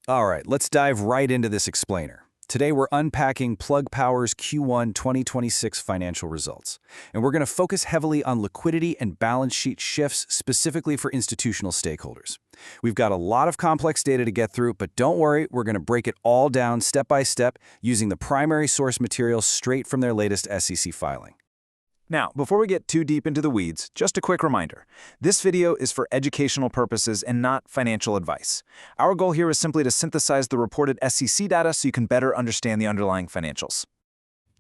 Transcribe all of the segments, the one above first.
All right, let's dive right into this explainer. Today we're unpacking Plug Power's Q1 2026 financial results, and we're going to focus heavily on liquidity and balance sheet shifts specifically for institutional stakeholders. We've got a lot of complex data to get through, but don't worry, we're going to break it all down step by step using the primary source material straight from their latest SEC filing. Now, before we get too deep into the weeds, just a quick reminder. This video is for educational purposes and not financial advice. Our goal here is simply to synthesize the reported SEC data so you can better understand the underlying financials.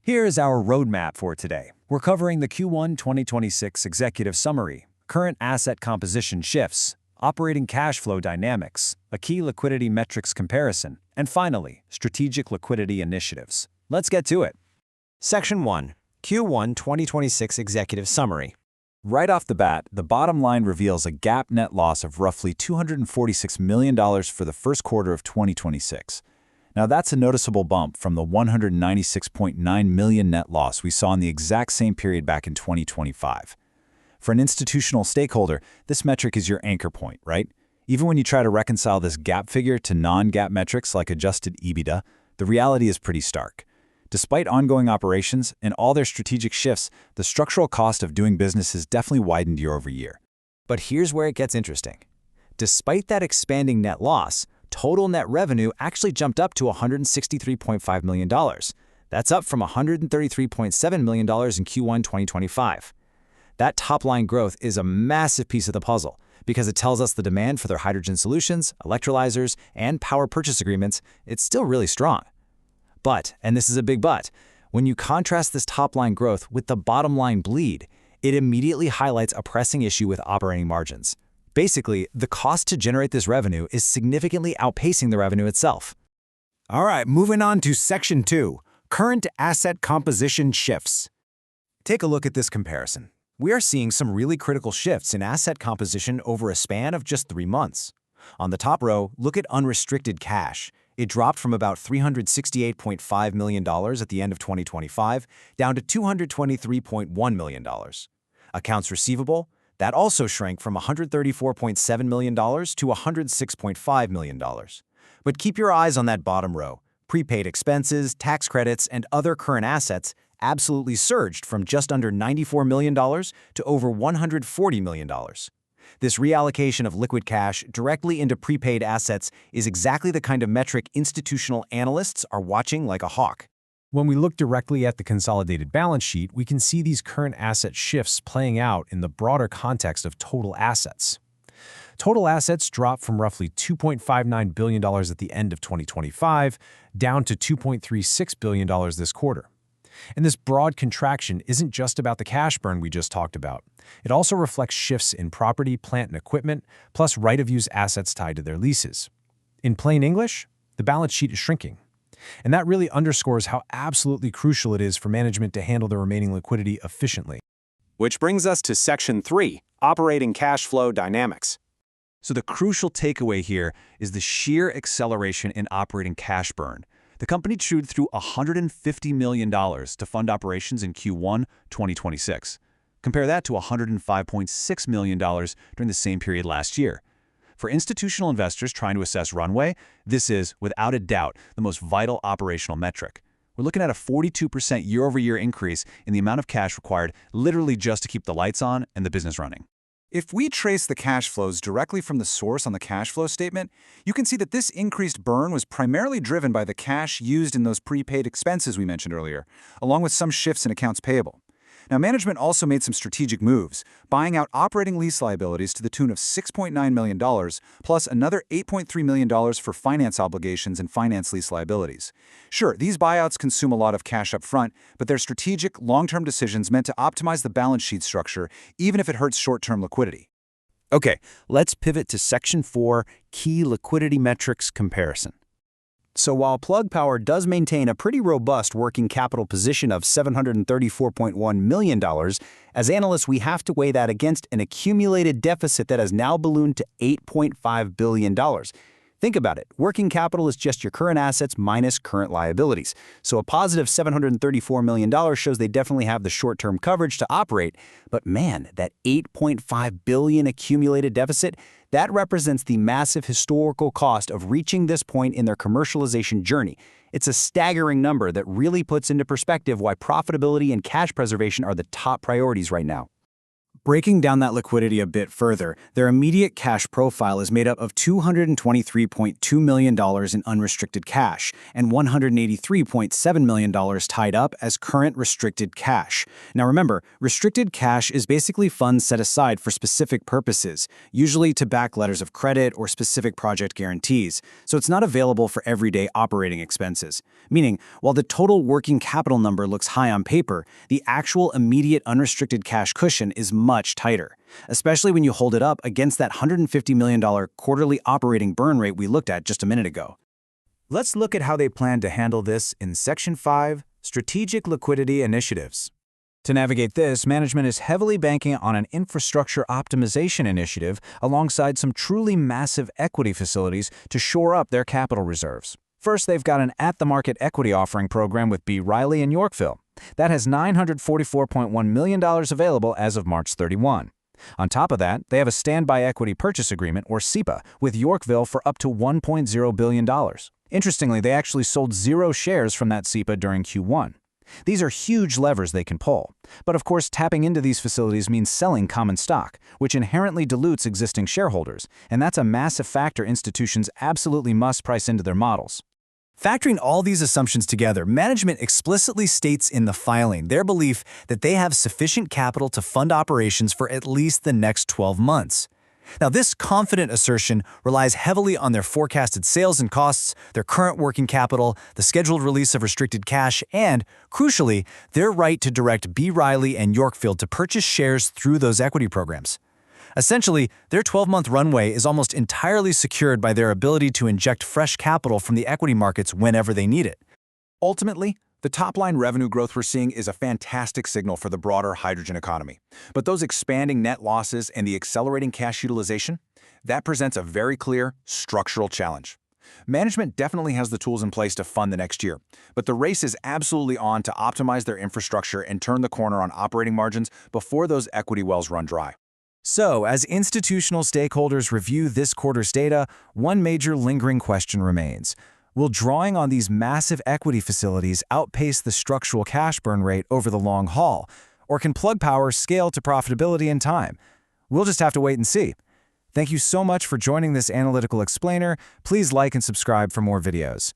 Here is our roadmap for today. We're covering the Q1 2026 executive summary, current asset composition shifts, operating cash flow dynamics, a key liquidity metrics comparison, and finally, strategic liquidity initiatives. Let's get to it. Section 1. Q1 2026 Executive Summary. Right off the bat, the bottom line reveals a GAAP net loss of roughly $246 million for the first quarter of 2026. Now that's a noticeable bump from the $196.9 million net loss we saw in the exact same period back in 2025. For an institutional stakeholder, this metric is your anchor point, right? Even when you try to reconcile this GAAP figure to non-GAAP metrics like adjusted EBITDA, the reality is pretty stark. Despite ongoing operations and all their strategic shifts, the structural cost of doing business has definitely widened year over year. But here's where it gets interesting. Despite that expanding net loss, total net revenue actually jumped up to $163.5 million. That's up from $133.7 million in Q1 2025. That top-line growth is a massive piece of the puzzle because it tells us the demand for their hydrogen solutions, electrolyzers, and power purchase agreements, it's still really strong. But, and this is a big but, when you contrast this top-line growth with the bottom-line bleed, it immediately highlights a pressing issue with operating margins. Basically, the cost to generate this revenue is significantly outpacing the revenue itself. All right, moving on to Section 2, current asset composition shifts. Take a look at this comparison. We are seeing some really critical shifts in asset composition over a span of just 3 months. On the top row, look at unrestricted cash. It dropped from about $368.5 million at the end of 2025 down to $223.1 million. Accounts receivable, that also shrank from $134.7 million to $106.5 million. But keep your eyes on that bottom row. Prepaid expenses, tax credits, and other current assets absolutely surged from just under $94 million to over $140 million. This reallocation of liquid cash directly into prepaid assets is exactly the kind of metric institutional analysts are watching like a hawk. When we look directly at the consolidated balance sheet, we can see these current asset shifts playing out in the broader context of total assets. Total assets dropped from roughly $2.59 billion at the end of 2025 down to $2.36 billion this quarter. And this broad contraction isn't just about the cash burn we just talked about. It also reflects shifts in property, plant, and equipment, plus right-of-use assets tied to their leases. In plain English, the balance sheet is shrinking. And that really underscores how absolutely crucial it is for management to handle the remaining liquidity efficiently. Which brings us to Section 3, Operating Cash Flow Dynamics. So the crucial takeaway here is the sheer acceleration in operating cash burn. The company chewed through $150 million to fund operations in Q1 2026. Compare that to $105.6 million during the same period last year. For institutional investors trying to assess runway, this is, without a doubt, the most vital operational metric. We're looking at a 42% year-over-year increase in the amount of cash required literally just to keep the lights on and the business running. If we trace the cash flows directly from the source on the cash flow statement, you can see that this increased burn was primarily driven by the cash used in those prepaid expenses we mentioned earlier, along with some shifts in accounts payable. Now, management also made some strategic moves, buying out operating lease liabilities to the tune of $6.9 million, plus another $8.3 million for finance obligations and finance lease liabilities. Sure, these buyouts consume a lot of cash up front, but they're strategic, long-term decisions meant to optimize the balance sheet structure, even if it hurts short-term liquidity. Okay, let's pivot to Section 4, Key Liquidity Metrics Comparison. So while Plug Power does maintain a pretty robust working capital position of $734.1 million, as analysts we have to weigh that against an accumulated deficit that has now ballooned to $8.5 billion. Think about it. Working capital is just your current assets minus current liabilities. So a positive $734 million shows they definitely have the short-term coverage to operate. But man, that $8.5 billion accumulated deficit, That represents the massive historical cost of reaching this point in their commercialization journey. It's a staggering number that really puts into perspective why profitability and cash preservation are the top priorities right now. Breaking down that liquidity a bit further, their immediate cash profile is made up of $223.2 million in unrestricted cash and $183.7 million tied up as current restricted cash. Now remember, restricted cash is basically funds set aside for specific purposes, usually to back letters of credit or specific project guarantees, so it's not available for everyday operating expenses. Meaning, while the total working capital number looks high on paper, the actual immediate unrestricted cash cushion is much tighter, especially when you hold it up against that $150 million quarterly operating burn rate we looked at just a minute ago. Let's look at how they plan to handle this in Section 5, Strategic Liquidity Initiatives. To navigate this, management is heavily banking on an infrastructure optimization initiative alongside some truly massive equity facilities to shore up their capital reserves. First, they've got an at-the-market equity offering program with B. Riley and Yorkville. That has $944.1 million available as of March 31. On top of that, they have a standby equity purchase agreement, or SEPA, with Yorkville for up to $1.0 billion. Interestingly, they actually sold 0 shares from that SEPA during Q1. These are huge levers they can pull. But of course, tapping into these facilities means selling common stock, which inherently dilutes existing shareholders, and that's a massive factor institutions absolutely must price into their models. Factoring all these assumptions together, management explicitly states in the filing their belief that they have sufficient capital to fund operations for at least the next 12 months. Now, this confident assertion relies heavily on their forecasted sales and costs, their current working capital, the scheduled release of restricted cash, and, crucially, their right to direct B. Riley and Yorkville to purchase shares through those equity programs. Essentially, their 12-month runway is almost entirely secured by their ability to inject fresh capital from the equity markets whenever they need it. Ultimately, the top-line revenue growth we're seeing is a fantastic signal for the broader hydrogen economy. But those expanding net losses and the accelerating cash utilization, that presents a very clear structural challenge. Management definitely has the tools in place to fund the next year, but the race is absolutely on to optimize their infrastructure and turn the corner on operating margins before those equity wells run dry. So, as institutional stakeholders review this quarter's data, one major lingering question remains. Will drawing on these massive equity facilities outpace the structural cash burn rate over the long haul? Or can Plug Power scale to profitability in time? We'll just have to wait and see. Thank you so much for joining this analytical explainer. Please like and subscribe for more videos.